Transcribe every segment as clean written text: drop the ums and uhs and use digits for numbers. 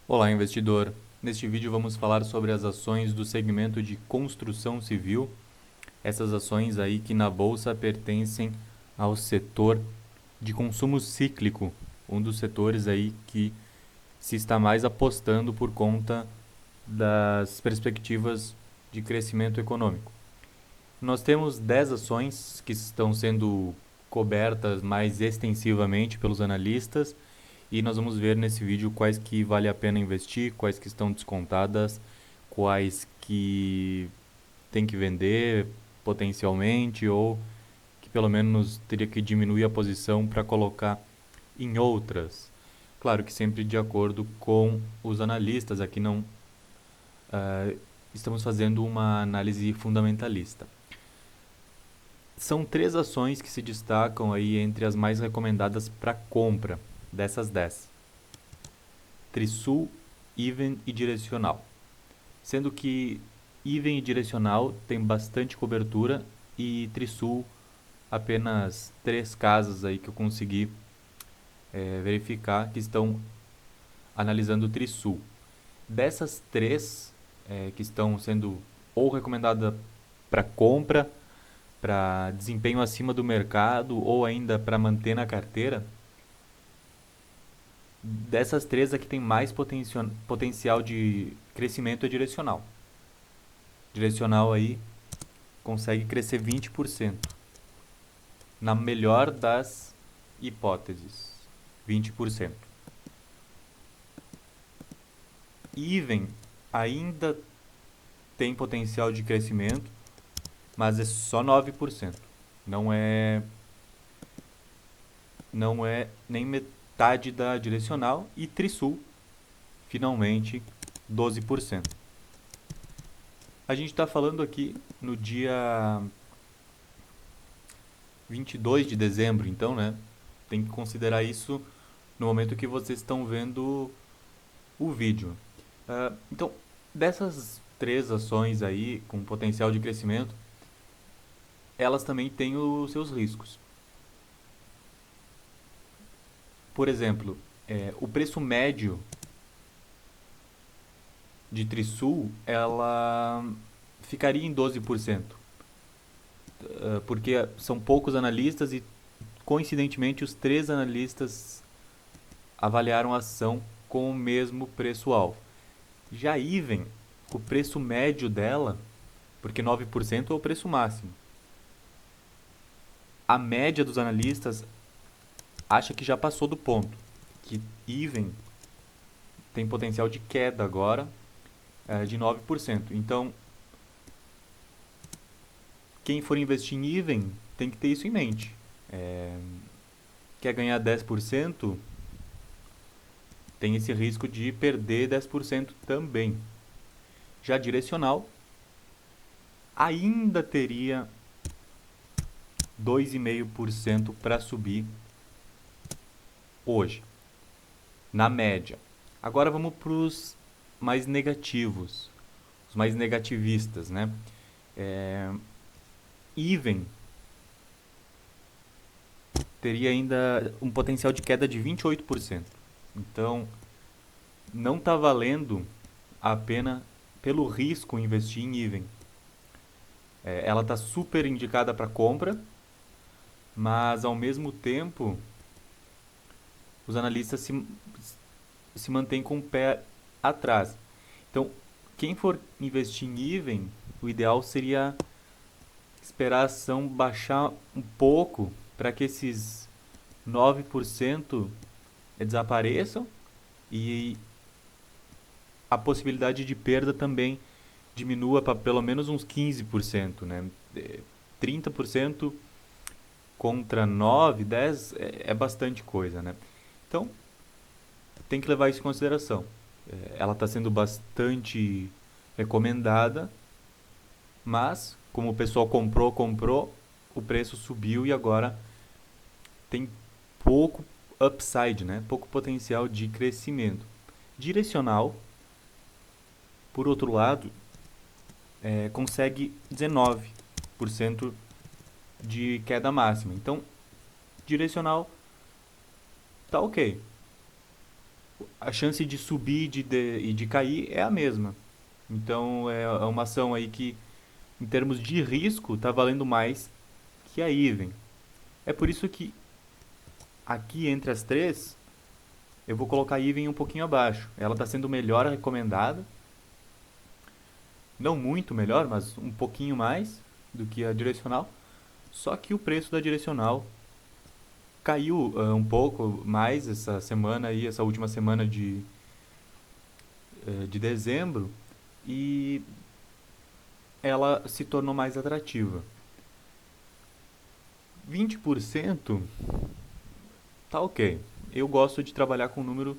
Olá, investidor. Neste vídeo vamos falar sobre as ações do segmento de construção civil. Essas ações aí que na bolsa pertencem ao setor de consumo cíclico, um dos setores aí que se está mais apostando por conta das perspectivas de crescimento econômico. Nós temos 10 ações que estão sendo cobertas mais extensivamente pelos analistas e nós vamos ver nesse vídeo quais que vale a pena investir, quais que estão descontadas, quais que tem que vender potencialmente ou que pelo menos teria que diminuir a posição para colocar em outras. Claro que sempre de acordo com os analistas, aqui não estamos fazendo uma análise fundamentalista. São 3 ações que se destacam aí entre as mais recomendadas para compra dessas 10. Trisul, Even e Direcional. Sendo que Even e Direcional tem bastante cobertura e Trisul apenas 3 casas aí que eu consegui verificar que estão analisando o Trisul. Dessas 3 que estão sendo ou recomendadas para compra, para desempenho acima do mercado ou ainda para manter na carteira, dessas 3 aqui tem mais potencial de crescimento é direcional. Direcional aí consegue crescer 20%. Na melhor das hipóteses, 20%. Even ainda tem potencial de crescimento, mas é só 9%. Não é nem metade da direcional. E Trisul, finalmente, 12%. A gente está falando aqui no dia 22 de dezembro, então, né? Tem que considerar isso no momento que vocês estão vendo o vídeo. Então, dessas 3 ações aí com potencial de crescimento, elas também têm os seus riscos. Por exemplo, o preço médio de Trisul, ela ficaria em 12%, porque são poucos analistas e, coincidentemente, os 3 analistas avaliaram a ação com o mesmo preço-alvo. Já Even, o preço médio dela, porque 9% é o preço máximo, a média dos analistas acha que já passou do ponto, que Even tem potencial de queda agora de 9%. Então, quem for investir em Even tem que ter isso em mente. Quer ganhar 10%, tem esse risco de perder 10% também. Já direcional, ainda teria 2,5% para subir hoje, na média. Agora vamos para os mais negativos, os mais negativistas, né? Even teria ainda um potencial de queda de 28%. Então, não está valendo a pena, pelo risco, investir em Even. Ela está super indicada para compra, mas ao mesmo tempo os analistas se mantêm com o pé atrás. Então, quem for investir em Even, o ideal seria esperar a ação baixar um pouco para que esses 9% desapareçam e a possibilidade de perda também diminua para pelo menos uns 15%, né? 30% contra 9, 10 é bastante coisa, né? Então, tem que levar isso em consideração. Ela está sendo bastante recomendada, mas como o pessoal comprou, o preço subiu e agora tem pouco upside, né? Pouco potencial de crescimento. Direcional, por outro lado, consegue 19% de queda máxima. Então, direcional tá ok. a chance de subir e de cair é a mesma. Então é uma ação aí que, em termos de risco, está valendo mais que a Even. É por isso que aqui entre as três eu vou colocar a Even um pouquinho abaixo. Ela está sendo melhor recomendada, não muito melhor, mas um pouquinho mais do que a direcional. Só que o preço da direcional caiu um pouco mais essa semana aí, essa última semana de dezembro, e ela se tornou mais atrativa. 20% tá ok. Eu gosto de trabalhar com um número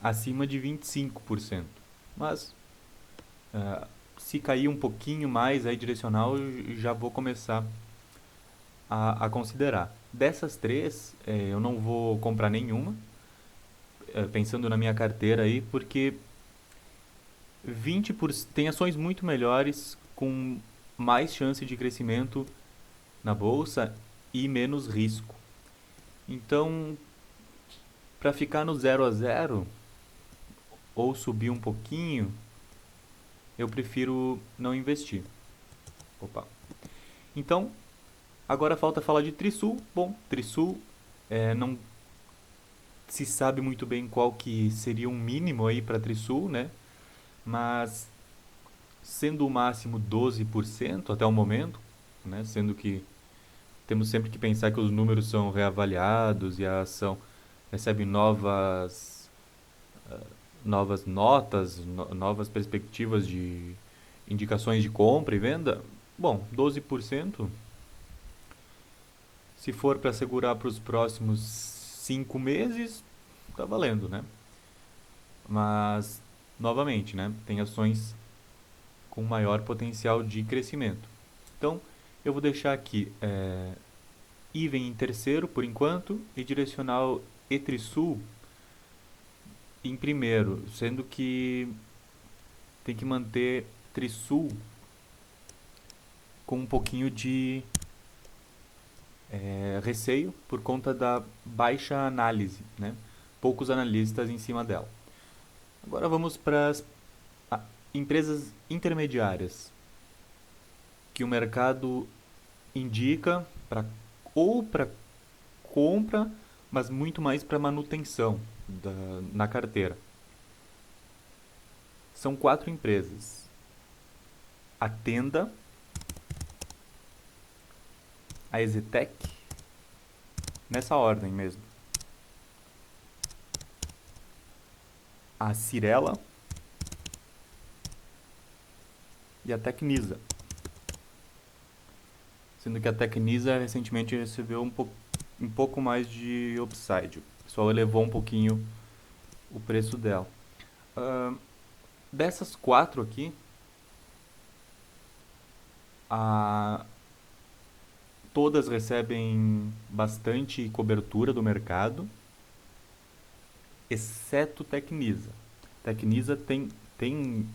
acima de 25%. Mas se cair um pouquinho mais aí direcional, eu já vou começar a considerar. Dessas três, eu não vou comprar nenhuma, pensando na minha carteira aí, porque 20% tem ações muito melhores com mais chance de crescimento na bolsa e menos risco. Então, para ficar no 0 a 0 ou subir um pouquinho, eu prefiro não investir. Opa. Então, agora falta falar de Trisul. Bom, Trisul não se sabe muito bem qual que seria um mínimo aí para Trisul, né? Mas sendo o máximo 12% até o momento, né? Sendo que temos sempre que pensar que os números são reavaliados e a ação recebe novas notas, novas perspectivas de indicações de compra e venda. Bom, 12%, se for para segurar para os próximos 5 meses, tá valendo, né? Mas, novamente, né? Tem ações com maior potencial de crescimento. Então, eu vou deixar aqui Even em terceiro, por enquanto, e direcional Etrisul em primeiro, sendo que tem que manter Trisul com um pouquinho de receio por conta da baixa análise, né? Poucos analistas em cima dela. Agora vamos para as empresas intermediárias que o mercado indica ou para compra, mas muito mais para manutenção na carteira. São 4 empresas: a Tenda, a Exetec, nessa ordem mesmo, a Cyrela e a Tecnisa. Sendo que a Tecnisa recentemente recebeu um pouco mais de upside. O pessoal elevou um pouquinho o preço dela. Dessas 4 aqui, todas recebem bastante cobertura do mercado, exceto Tecnisa. Tecnisa tem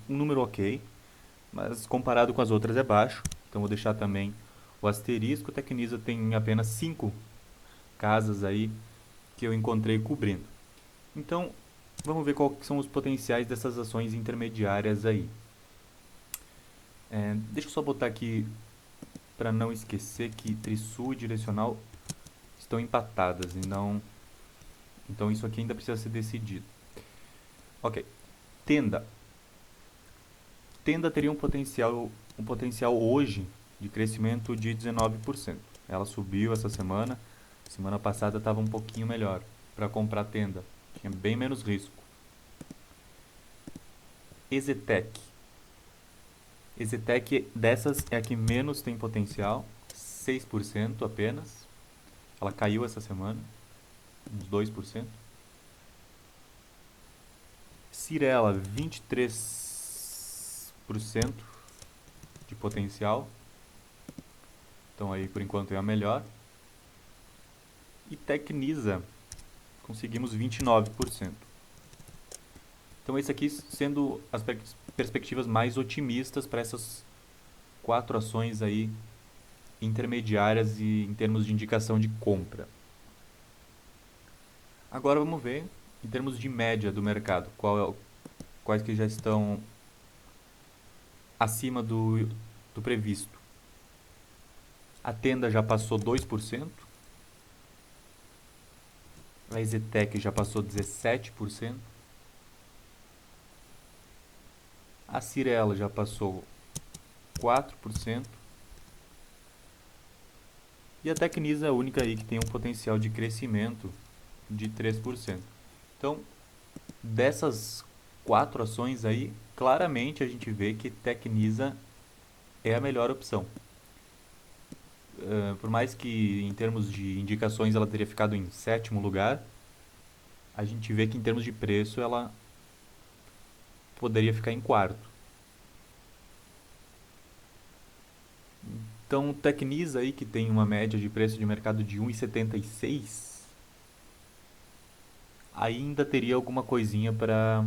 um número ok, mas comparado com as outras é baixo. Então vou deixar também o asterisco. Tecnisa tem apenas 5 casas aí que eu encontrei cobrindo. Então, vamos ver quais são os potenciais dessas ações intermediárias aí. Deixa eu só botar aqui, para não esquecer, que Trisul e Direcional estão empatadas. Então isso aqui ainda precisa ser decidido. Ok. Tenda. Tenda teria um potencial hoje de crescimento de 19%. Ela subiu essa semana. Semana passada estava um pouquinho melhor para comprar Tenda. Tinha bem menos risco. Exetec. Exetec dessas é a que menos tem potencial, 6% apenas. Ela caiu essa semana, uns 2%. Cyrela, 23% de potencial. Então aí por enquanto é a melhor. E Tecnisa, conseguimos 29%. Então esse aqui sendo as perspectivas mais otimistas para essas 4 ações aí intermediárias e em termos de indicação de compra. Agora vamos ver em termos de média do mercado, quais que já estão acima do previsto. A Tenda já passou 2%, a EZTEC já passou 17%, a Cyrela já passou 4%, e a Tecnisa é a única aí que tem um potencial de crescimento de 3%. Então, dessas 4 ações aí, claramente a gente vê que Tecnisa é a melhor opção. Por mais que em termos de indicações ela teria ficado em 7º lugar, a gente vê que em termos de preço ela poderia ficar em 4º. Então, Tecnisa aí, que tem uma média de preço de mercado de 1,76, ainda teria alguma coisinha para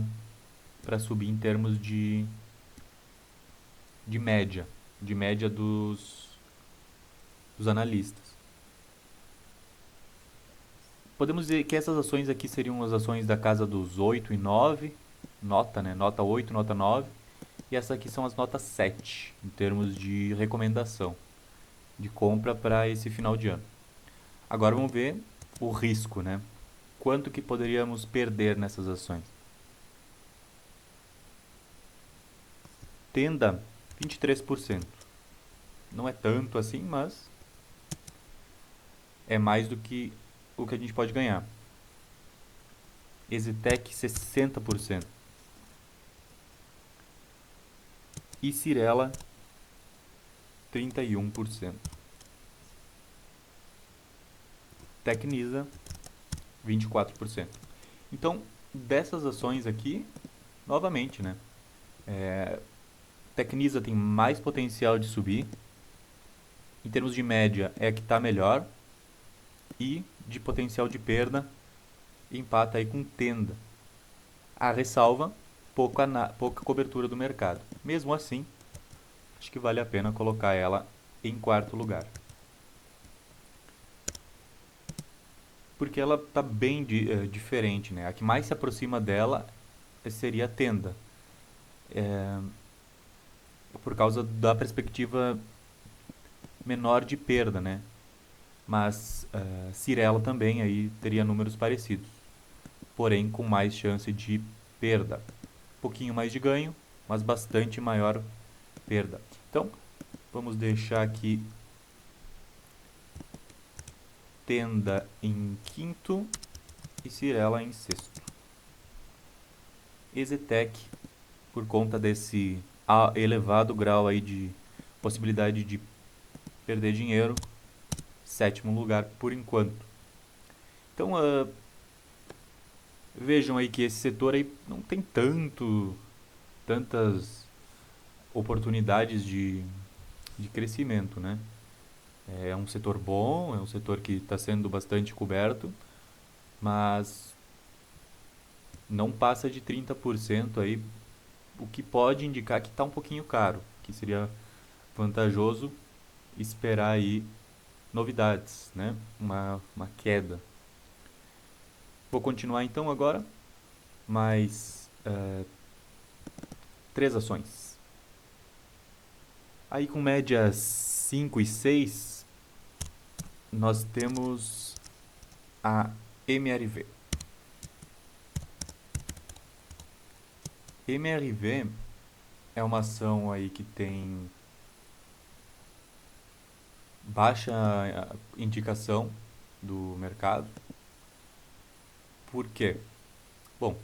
subir em termos de média, dos analistas. Podemos dizer que essas ações aqui seriam as ações da casa dos 8 e 9, nota, né? Nota 8, nota 9. E essas aqui são as notas 7, em termos de recomendação de compra para esse final de ano. Agora vamos ver o risco, né? Quanto que poderíamos perder nessas ações? Tenda, 23%. Não é tanto assim, mas é mais do que o que a gente pode ganhar. EZTEC, 60%. E Cyrela, 31%. Tecnisa, 24%. Então, dessas ações aqui, novamente, né? Tecnisa tem mais potencial de subir. Em termos de média, é a que está melhor. E de potencial de perda, empata aí com Tenda. A ressalva, pouca cobertura do mercado. Mesmo assim, acho que vale a pena colocar ela em 4º lugar. Porque ela está bem diferente, né? A que mais se aproxima dela seria a Tenda. Por causa da perspectiva menor de perda, né? Mas Cyrela também aí teria números parecidos, porém com mais chance de perda. Um pouquinho mais de ganho, mas bastante maior perda. Então, vamos deixar aqui Tenda em 5º e Cyrela em 6º. EZTEC, por conta desse elevado grau aí de possibilidade de perder dinheiro, 7º lugar por enquanto. Então, vejam aí que esse setor aí não tem tantas oportunidades de crescimento, né? É um setor bom, é um setor que está sendo bastante coberto, mas não passa de 30% aí, o que pode indicar que está um pouquinho caro, que seria vantajoso esperar aí novidades, né? Uma queda. Vou continuar então agora, mais 3 ações. Aí com médias 5 e 6, nós temos a MRV. MRV é uma ação aí que tem baixa indicação do mercado. Por quê? Bom,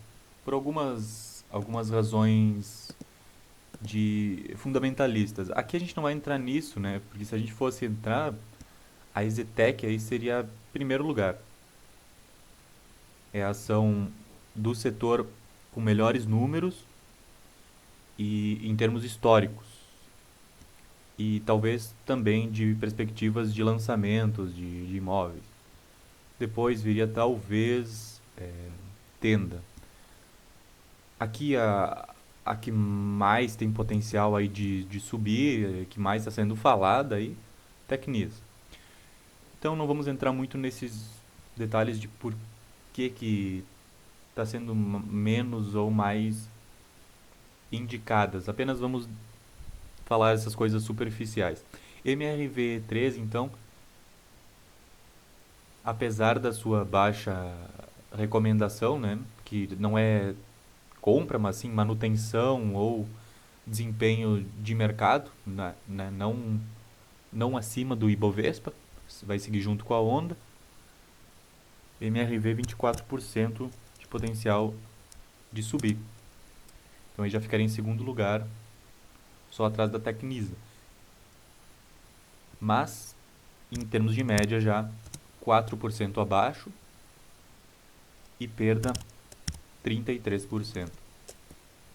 por algumas razões de fundamentalistas. Aqui a gente não vai entrar nisso, né? Porque se a gente fosse entrar, a EZTEC aí seria primeiro lugar. É a ação do setor com melhores números e em termos históricos. E talvez também de perspectivas de lançamentos de imóveis. Depois viria talvez Tenda. Aqui a que mais tem potencial aí de subir, que mais está sendo falada aí, Tecnisa. Então não vamos entrar muito nesses detalhes de por que está sendo menos ou mais indicadas. Apenas vamos falar essas coisas superficiais. MRV13, então, apesar da sua baixa recomendação, né, que não é compra, mas sim manutenção ou desempenho de mercado, né, não acima do Ibovespa, vai seguir junto com a onda. MRV 24% de potencial de subir. Então aí já ficaria em segundo lugar, só atrás da Tecnisa. Mas, em termos de média, já 4% abaixo e perda 33%.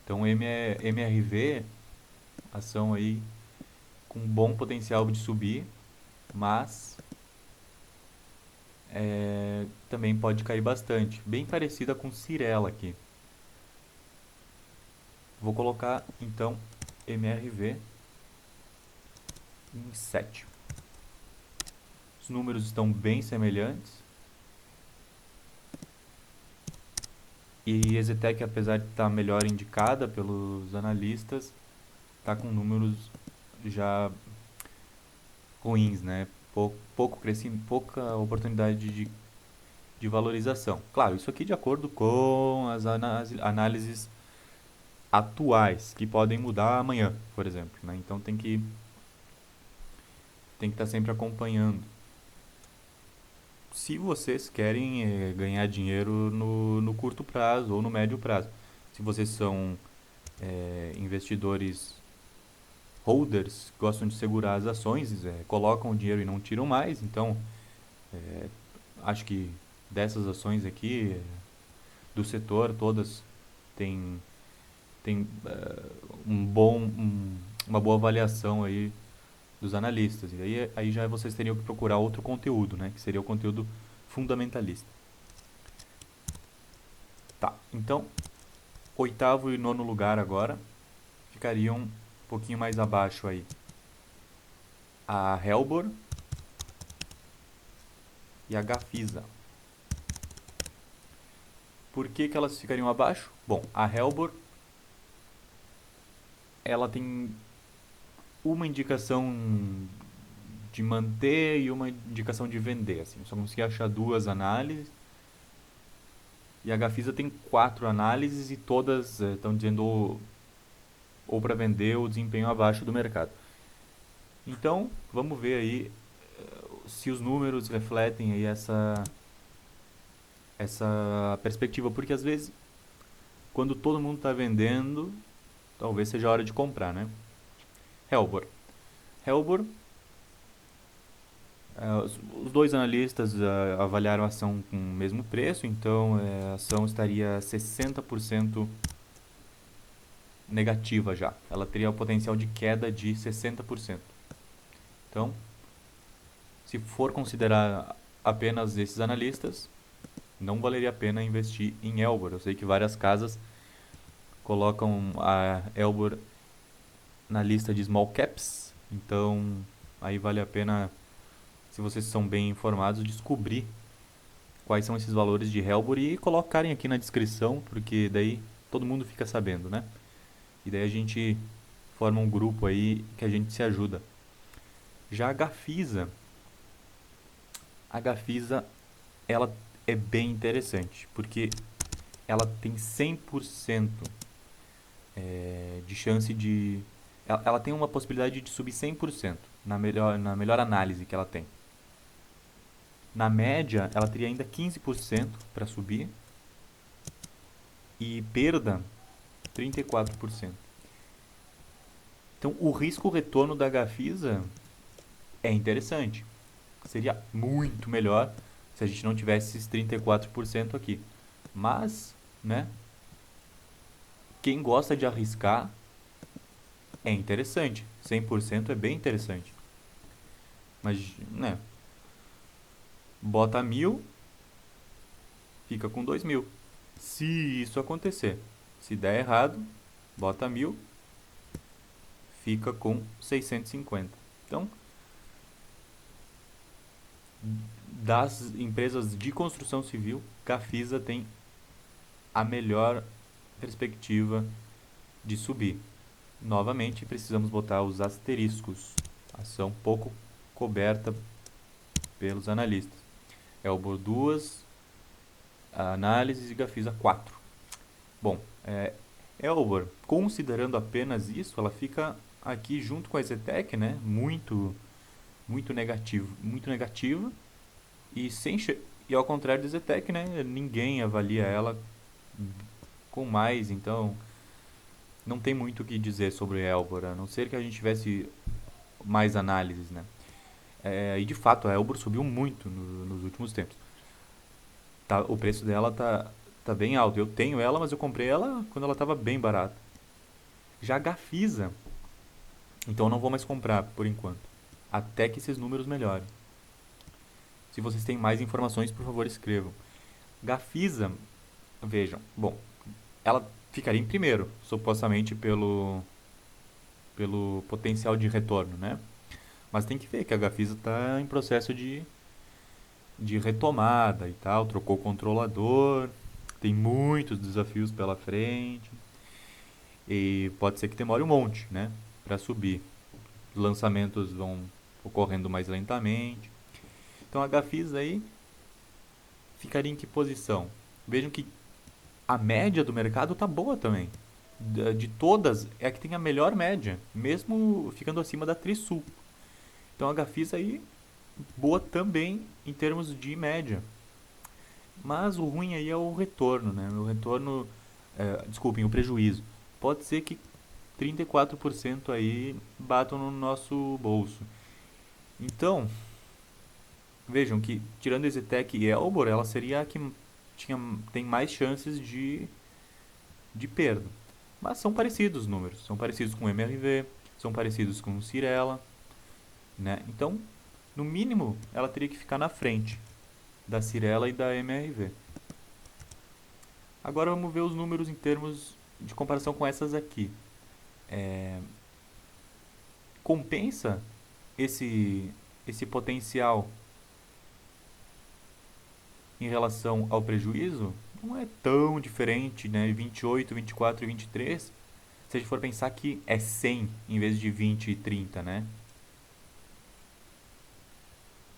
Então MRV, ação aí com bom potencial de subir, mas também pode cair bastante. Bem parecida com Cirela aqui. Vou colocar então MRV em 7. Os números estão bem semelhantes. E Exetec, apesar de estar melhor indicada pelos analistas, está com números já ruins, né? Pouco crescimento, pouca oportunidade de valorização. Claro, isso aqui de acordo com as análises atuais, que podem mudar amanhã, por exemplo, né? Então tem que estar sempre acompanhando. Se vocês querem ganhar dinheiro no curto prazo ou no médio prazo. Se vocês são investidores holders, gostam de segurar as ações, colocam o dinheiro e não tiram mais, então acho que dessas ações aqui, do setor, todas têm uma boa avaliação aí dos analistas. E aí já vocês teriam que procurar outro conteúdo, né? Que seria o conteúdo fundamentalista. Tá, então, oitavo e nono lugar agora ficariam um pouquinho mais abaixo aí a Helbor e a Gafisa. Por que elas ficariam abaixo? Bom, a Helbor ela tem uma indicação de manter e uma indicação de vender. Assim. Só consegui achar duas análises. E a Gafisa tem 4 análises e todas estão dizendo ou para vender ou desempenho abaixo do mercado. Então, vamos ver aí se os números refletem aí essa perspectiva, porque às vezes, quando todo mundo está vendendo, talvez seja a hora de comprar, né? Helbor. Helbor, os dois analistas avaliaram a ação com o mesmo preço, então a ação estaria 60% negativa já. Ela teria o potencial de queda de 60%. Então, se for considerar apenas esses analistas, não valeria a pena investir em Elbor. Eu sei que várias casas colocam a Elbor na lista de small caps, então aí vale a pena, se vocês são bem informados, descobrir quais são esses valores de Helbor e colocarem aqui na descrição, porque daí todo mundo fica sabendo, né? E daí a gente forma um grupo aí que a gente se ajuda. Já a Gafisa, ela é bem interessante, porque ela tem 100% de chance de... Ela tem uma possibilidade de subir 100% na melhor análise que ela tem. Na média, ela teria ainda 15% para subir e perda 34%. Então, o risco-retorno da Gafisa é interessante. Seria muito melhor se a gente não tivesse esses 34% aqui. Mas, né, quem gosta de arriscar é interessante. 100% é bem interessante. Mas, né, bota 1.000, fica com 2.000. Se isso acontecer, se der errado, bota 1.000, fica com 650. Então, das empresas de construção civil, Gafisa tem a melhor perspectiva de subir. Novamente, precisamos botar os asteriscos. Ação pouco coberta pelos analistas. Elbor 2, análises e Gafisa 4. Bom, Elbor, considerando apenas isso, ela fica aqui junto com a Zetec, né? Muito negativa. E ao contrário da Zetec, né? Ninguém avalia ela com mais, então não tem muito o que dizer sobre Elbor, a não ser que a gente tivesse mais análises, né? E de fato, a Elbor subiu muito nos últimos tempos. Tá, o preço dela tá bem alto. Eu tenho ela, mas eu comprei ela quando ela estava bem barata. Já a Gafisa, então eu não vou mais comprar por enquanto, até que esses números melhorem. Se vocês têm mais informações, por favor, escrevam. Gafisa, vejam, bom, ela ficaria em primeiro, supostamente pelo potencial de retorno, né? Mas tem que ver que a Gafisa está em processo de retomada e tal, trocou o controlador, tem muitos desafios pela frente e pode ser que demore um monte, né, para subir. Os lançamentos vão ocorrendo mais lentamente. Então a Gafisa aí ficaria em que posição? Vejam que a média do mercado tá boa também. De todas, é a que tem a melhor média, mesmo ficando acima da Trisul. Então a Gafisa aí, boa também em termos de média. Mas o ruim aí é o retorno, né? O retorno, desculpem, o prejuízo. Pode ser que 34% aí batam no nosso bolso. Então, vejam que tirando Exetec e Elbor, ela seria a que tem mais chances de perda. Mas são parecidos os números, são parecidos com o MRV, são parecidos com o Cirela, né? Então, no mínimo, ela teria que ficar na frente da Cirela e da MRV. Agora vamos ver os números em termos de comparação com essas aqui. Compensa esse potencial em relação ao prejuízo? Não é tão diferente, né? 28, 24 e 23. Se a gente for pensar que é 100 em vez de 20 e 30, né?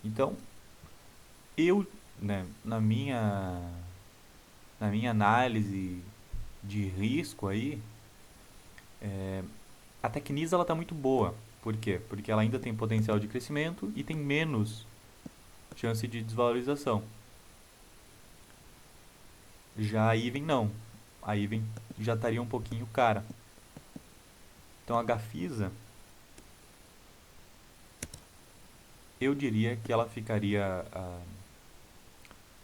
Então, eu, né, na minha análise de risco aí, a Tecnisa ela tá muito boa. Por quê? Porque ela ainda tem potencial de crescimento e tem menos chance de desvalorização. Já a Even não. A Even já estaria um pouquinho cara. Então a Gafisa, eu diria que ela ficaria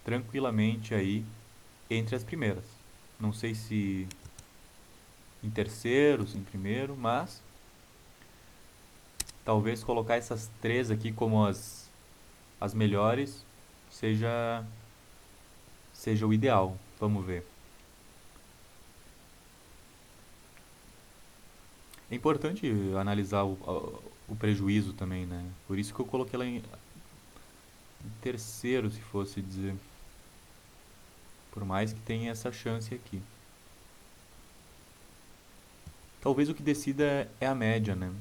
tranquilamente aí entre as primeiras. Não sei se em terceiro, se em primeiro, mas talvez colocar essas três aqui como as melhores seja o ideal. Vamos ver. É importante analisar o prejuízo também, né? Por isso que eu coloquei ela em terceiro, se fosse dizer. Por mais que tenha essa chance aqui. Talvez o que decida é a média, né?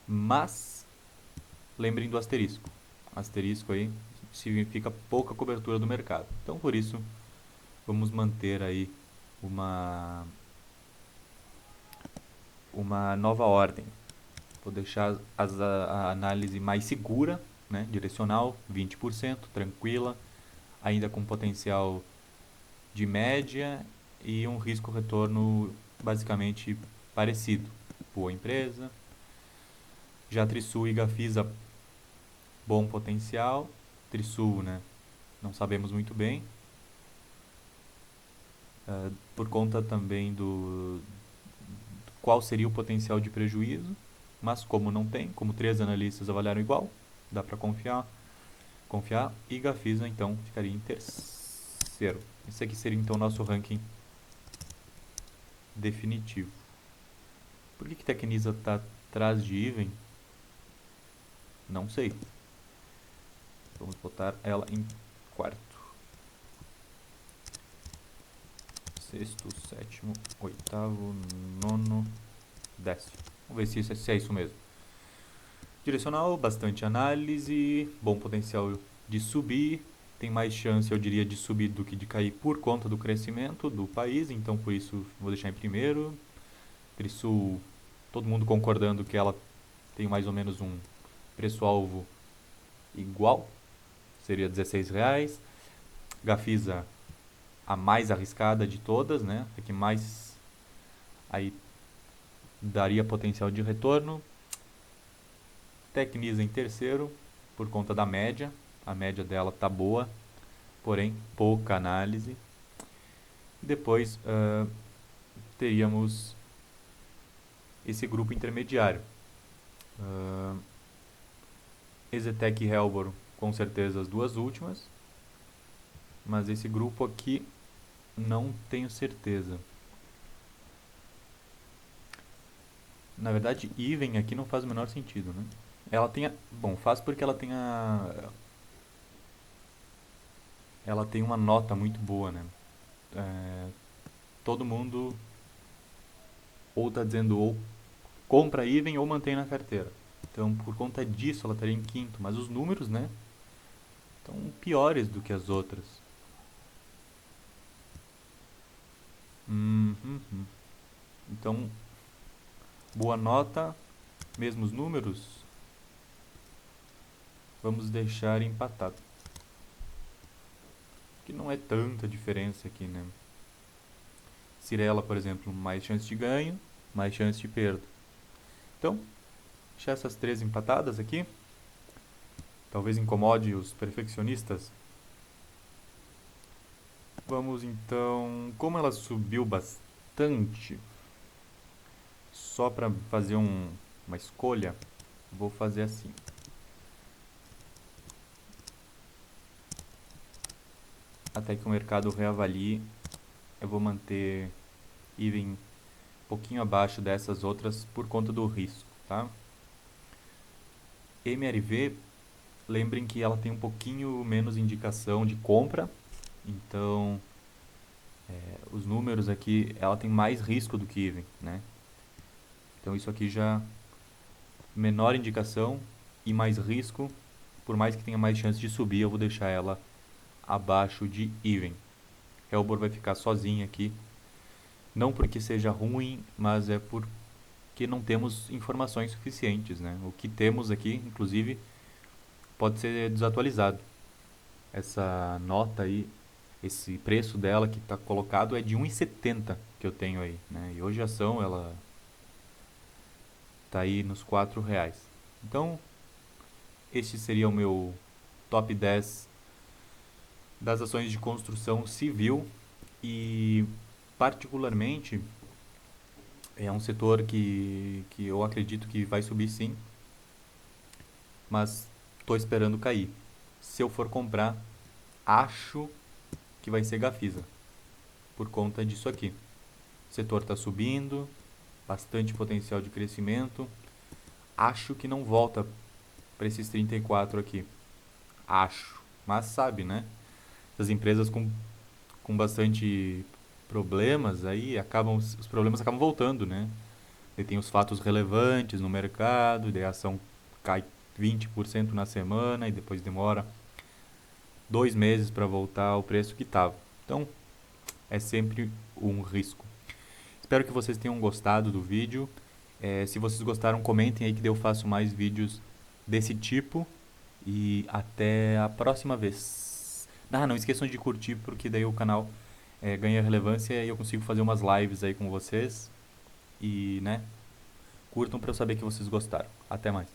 Mas, lembrem do asterisco. Asterisco aí significa pouca cobertura do mercado. Então, por isso, vamos manter aí uma nova ordem. Vou deixar a análise mais segura, né? Direcional, 20%, tranquila, ainda com potencial de média e um risco-retorno basicamente parecido. Boa empresa. Já Trisul e Gafisa, bom potencial. Trisul, né? Não sabemos muito bem. Por conta também do qual seria o potencial de prejuízo. Mas como não tem, como 3 analistas avaliaram igual, dá para confiar. E Gafisa, então, ficaria em terceiro. Esse aqui seria, então, o nosso ranking definitivo. Por que Tecnisa está atrás de Even? Não sei. Vamos botar ela em quarto. sexto, sétimo, oitavo, nono, décimo. Vamos ver se é isso mesmo. Direcional, bastante análise, bom potencial de subir, tem mais chance, eu diria, de subir do que de cair por conta do crescimento do país, então por isso vou deixar em primeiro. Trisul, todo mundo concordando que ela tem mais ou menos um preço-alvo igual, seria R$16. Gafisa, a mais arriscada de todas, né? A que mais aí daria potencial de retorno. Tecnisa em terceiro, por conta da média. A média dela tá boa, porém pouca análise. Depois teríamos esse grupo intermediário. Exetec e Helbor, com certeza as duas últimas. Mas esse grupo aqui não tenho certeza. Na verdade, Even aqui não faz o menor sentido, né? Ela tem bom, faz porque ela tem ela tem uma nota muito boa, né? Todo mundo ou tá dizendo ou compra Even ou mantém na carteira. Então, por conta disso, ela estaria em quinto. Mas os números, né? Estão piores do que as outras. Então, boa nota, mesmos números, vamos deixar empatado. Que não é tanta diferença aqui, né? Cirela, por exemplo, mais chance de ganho, mais chance de perda. Então, deixar essas três empatadas aqui. Talvez incomode os perfeccionistas. Vamos então, como ela subiu bastante, só para fazer uma escolha, vou fazer assim. Até que o mercado reavalie, eu vou manter Even um pouquinho abaixo dessas outras por conta do risco, tá? MRV, lembrem que ela tem um pouquinho menos indicação de compra, então os números aqui, ela tem mais risco do que Even, né? Então isso aqui já menor indicação e mais risco, por mais que tenha mais chance de subir, eu vou deixar ela abaixo de Even. Helbor vai ficar sozinha aqui, não porque seja ruim, mas é porque não temos informações suficientes, né? O que temos aqui, inclusive, pode ser desatualizado. Essa nota aí, esse preço dela que está colocado é de 1,70 que eu tenho aí, né? E hoje a ação, ela tá aí nos R$4. Então, este seria o meu top 10 das ações de construção civil e particularmente é um setor que eu acredito que vai subir sim, mas estou esperando cair. Se eu for comprar, acho que vai ser Gafisa, por conta disso aqui. O setor está subindo, bastante potencial de crescimento. Acho que não volta para esses 34 aqui. Acho, mas sabe, né? Essas empresas com bastante problemas, aí os problemas acabam voltando, né? E tem os fatos relevantes no mercado, e a ação cai 20% na semana e depois demora 2 meses para voltar ao preço que estava. Então, é sempre um risco. Espero que vocês tenham gostado do vídeo. Se vocês gostaram, comentem aí que eu faço mais vídeos desse tipo. E até a próxima vez. Não esqueçam de curtir, porque daí o canal ganha relevância e eu consigo fazer umas lives aí com vocês. E, né, curtam para eu saber que vocês gostaram. Até mais.